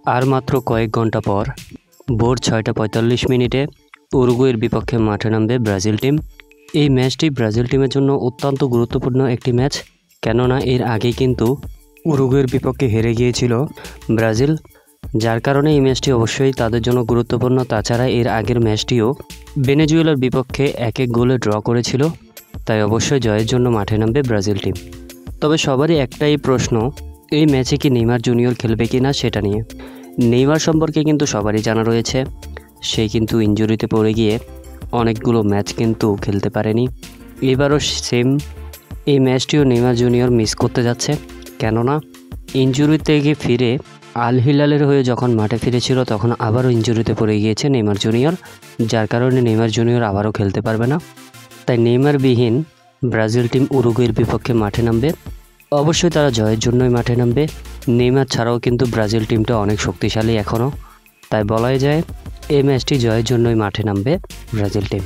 আর মাত্র কয়েক ঘন্টা পর ভোর ৬টা ৪৫ মিনিটে উরুগুয়ের বিপক্ষে মাঠে নামবে ব্রাজিল টিম। এই ম্যাচটি ব্রাজিল টিমের জন্য অত্যন্ত গুরুত্বপূর্ণ একটি ম্যাচ, কেননা এর আগে কিন্তু উরুগুয়ের বিপক্ষে হেরে গিয়েছিল ব্রাজিল, যার কারণে এই ম্যাচটি অবশ্যই তাদের জন্য গুরুত্বপূর্ণ। তাছাড়া এর আগের ম্যাচটিও ভেনেজুয়েলার বিপক্ষে ১-১ গোলে ড্র করেছিল, তাই অবশ্যই জয়ের জন্য মাঠে নামবে ব্রাজিল টিম। তবে সবারই একটাই প্রশ্ন, এই ম্যাচে কি নেইমার জুনিয়র খেলবে কি না সেটা নিয়ে। নেইমার সম্পর্কে কিন্তু সবারই জানা রয়েছে, সে কিন্তু ইনজুরিতে পড়ে গিয়ে অনেকগুলো ম্যাচ কিন্তু খেলতে পারেনি। এবারও সেম এই ম্যাচটিও নেইমার জুনিয়র মিস করতে যাচ্ছে, কেননা ইনজুরি থেকে ফিরে আল হিলালের হয়ে যখন মাঠে ফিরেছিল তখন আবারও ইনজুরিতে পড়ে গিয়েছে নেইমার জুনিয়র, যার কারণে নেইমার জুনিয়র আবারও খেলতে পারবে না। তাই নেইমারবিহীন ব্রাজিল টিম উরুগুয়ের বিপক্ষে মাঠে নামবে। অবশ্যই তারা জয়ের জন্যই মাঠে নামবে। নেইমার ছাড়াও কিন্তু ব্রাজিল টিমটা অনেক শক্তিশালী এখনও, তাই বলাই যায় এই ম্যাচটি জয়ের জন্যই মাঠে নামবে ব্রাজিল টিম।